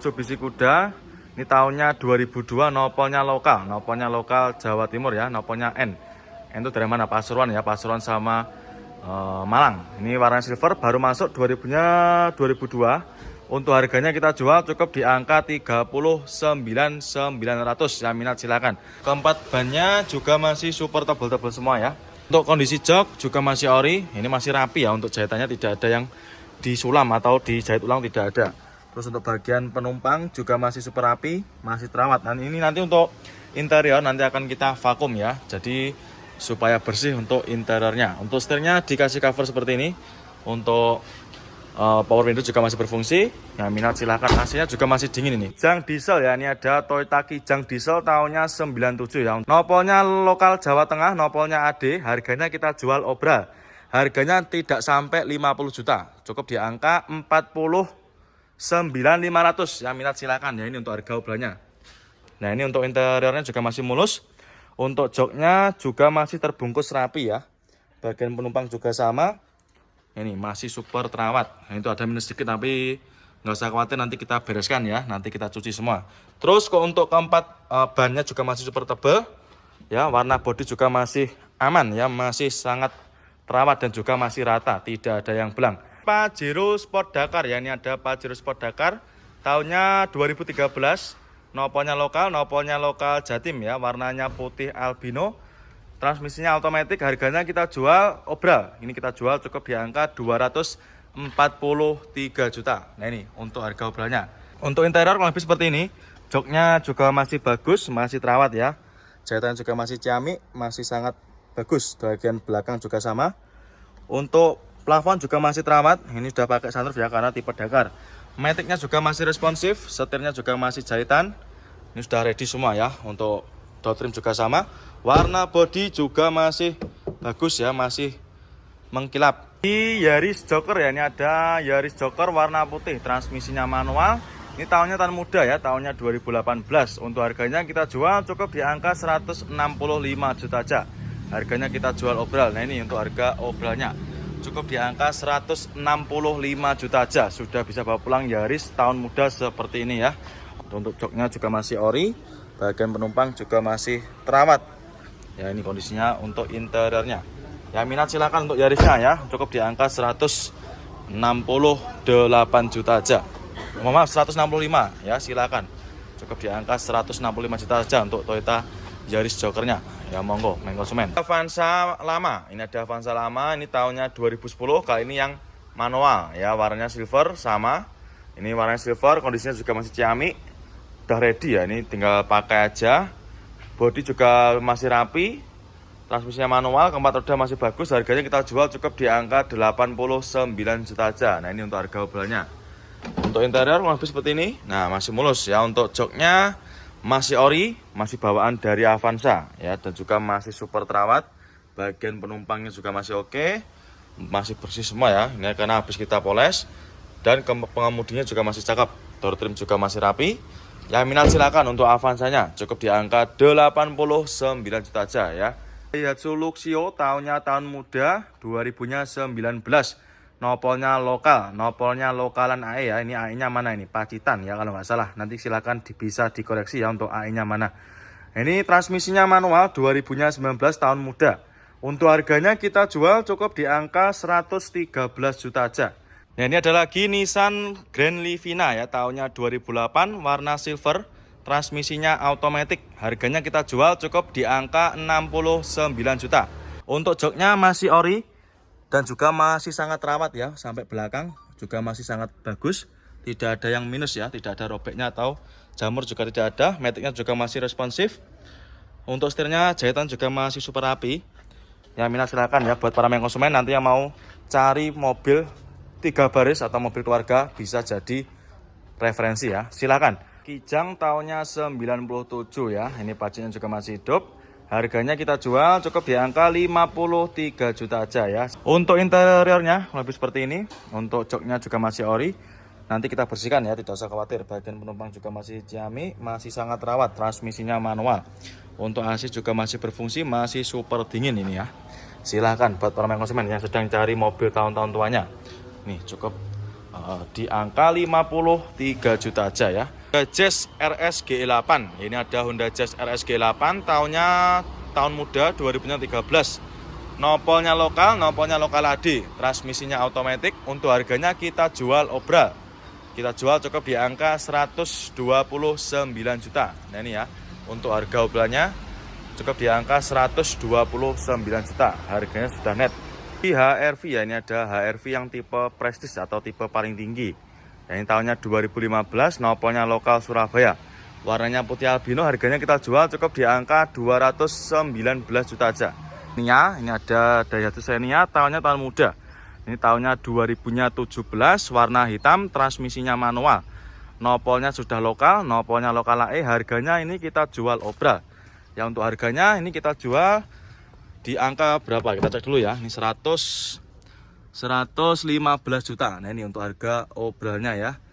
Mitsubishi Kuda. Ini tahunnya 2002, nopolnya lokal Jawa Timur ya, nopolnya N. N itu dari mana? Pasuruan ya, Pasuruan sama Malang. Ini warna silver, baru masuk 2002. Untuk harganya kita jual cukup di angka 39.900. Yang minat silakan. Keempat bannya juga masih super tebal-tebal semua ya. Untuk kondisi jok juga masih ori, ini masih rapi ya. Untuk jahitannya tidak ada yang disulam atau dijahit ulang, tidak ada. Terus untuk bagian penumpang juga masih super rapi, masih terawat. Dan ini nanti untuk interior nanti akan kita vakum ya. Jadi supaya bersih untuk interiornya. Untuk setirnya dikasih cover seperti ini. Untuk power window juga masih berfungsi. Yang minat silahkan. AC-nya juga masih dingin ini. Kijang diesel ya, ini ada Toyota Kijang diesel tahunnya 97 ya. Nopolnya lokal Jawa Tengah, nopolnya AD. Harganya kita jual obral. Harganya tidak sampai 50 juta. Cukup di angka 49.500. Yang minat silakan ya, ini untuk harga obralnya. Nah, ini untuk interiornya juga masih mulus. Untuk joknya juga masih terbungkus rapi ya. Bagian penumpang juga sama. Ini masih super terawat. Nah, itu ada minus sedikit tapi nggak usah khawatir, nanti kita bereskan ya. Nanti kita cuci semua. Terus untuk keempat bannya juga masih super tebal. Ya, warna bodi juga masih aman ya, masih sangat terawat dan juga masih rata, tidak ada yang belang. Pajero Sport Dakar ya, ini ada Pajero Sport Dakar tahunnya 2013, nopolnya lokal Jatim ya, warnanya putih albino, transmisinya otomatis. Harganya kita jual obral, ini kita jual cukup di angka 243 juta. Nah, ini untuk harga obralnya. Untuk interior kurang lebih seperti ini, joknya juga masih bagus, masih terawat ya, jahitan juga masih ciamik, masih sangat bagus. Bagian belakang juga sama. Untuk plafon juga masih terawat. Ini sudah pakai sunroof ya karena tipe Dakar. Maticnya juga masih responsif, setirnya juga masih jahitan. Ini sudah ready semua ya. Untuk door trim juga sama. Warna bodi juga masih bagus ya, masih mengkilap. Di Yaris Joker ya, ini ada Yaris Joker warna putih, transmisinya manual. Ini tahunnya tahun muda ya, tahunnya 2018. Untuk harganya kita jual cukup di angka 165 juta aja. Harganya kita jual obral. Nah, ini untuk harga obralnya cukup di angka 165 juta aja. Sudah bisa bawa pulang Yaris tahun muda seperti ini ya. Untuk joknya juga masih ori. Bagian penumpang juga masih terawat. Ya, ini kondisinya untuk interiornya. Yang minat silakan untuk Yarisnya ya. Cukup di angka 168 juta aja. Maaf, 165 ya, silakan. Cukup di angka 165 juta aja untuk Toyota Yaris Jokernya. Ya, monggo main konsumen. Avanza lama, ini ada Avanza lama, ini tahunnya 2010, kali ini yang manual ya, warnanya silver sama. Ini warnanya silver, kondisinya juga masih ciamik. Udah ready ya, ini tinggal pakai aja. Bodi juga masih rapi. Transmisinya manual, keempat roda masih bagus. Harganya kita jual cukup di angka 89 juta aja. Nah, ini untuk harga obralnya. Untuk interior lebih seperti ini. Nah, masih mulus ya. Untuk joknya masih ori, masih bawaan dari Avanza ya, dan juga masih super terawat. Bagian penumpangnya juga masih oke, masih bersih semua ya. Ini karena habis kita poles. Dan pengemudinya juga masih cakep. Door trim juga masih rapi. Yang minat silakan untuk Avanzanya, cukup di angka 89 juta aja ya. Daihatsu Luxio tahunnya tahun muda, 2019. Nopolnya lokalan AE ya. Ini AE-nya mana ini? Pacitan ya kalau nggak salah. Nanti silakan bisa dikoreksi ya untuk AE-nya mana. Ini transmisinya manual, 2019 tahun muda. Untuk harganya kita jual cukup di angka 113 juta aja. Nah, ini ada lagi Nissan Grand Livina ya, tahunnya 2008, warna silver, transmisinya automatic. Harganya kita jual cukup di angka 69 juta. Untuk joknya masih ori dan juga masih sangat terawat ya, sampai belakang juga masih sangat bagus. Tidak ada yang minus ya, tidak ada robeknya atau jamur juga tidak ada. Maticnya juga masih responsif. Untuk setirnya jahitan juga masih super rapi. Yang minat silakan ya, buat para konsumen nanti yang mau cari mobil 3 baris atau mobil keluarga bisa jadi referensi ya, silakan. Kijang tahunnya 97 ya, ini pajaknya juga masih hidup. Harganya kita jual cukup di angka 53 juta aja ya. Untuk interiornya lebih seperti ini. Untuk joknya juga masih ori. Nanti kita bersihkan ya, tidak usah khawatir. Bagian penumpang juga masih ciamik, masih sangat rawat. Transmisinya manual. Untuk AC juga masih berfungsi, masih super dingin ini ya. Silahkan buat para konsumen yang sedang cari mobil tahun-tahun tuanya. Nih cukup Di angka 53 juta aja ya. Jazz RS GE8. Ini ada Honda Jazz RS GE8, tahun muda 2013. Nopolnya lokal AD, transmisinya otomatis. Untuk harganya kita jual obral. Kita jual cukup di angka 129 juta. Nah ini ya, untuk harga obralnya cukup di angka 129 juta. Harganya sudah net. Di HR-V ya, ini ada HR-V yang tipe prestis atau tipe paling tinggi. Ini tahunnya 2015, nopolnya lokal Surabaya. Warnanya putih albino, harganya kita jual cukup di angka 219 juta aja. Ini ada Daihatsu Xenia, tahun muda. Ini tahunnya 2017, warna hitam, transmisinya manual. Nopolnya sudah lokal, nopolnya lokal AE. Harganya ini kita jual obral. Ya, untuk harganya ini kita jual di angka berapa? Kita cek dulu ya. Ini 115 juta. Nah, ini untuk harga obralnya ya.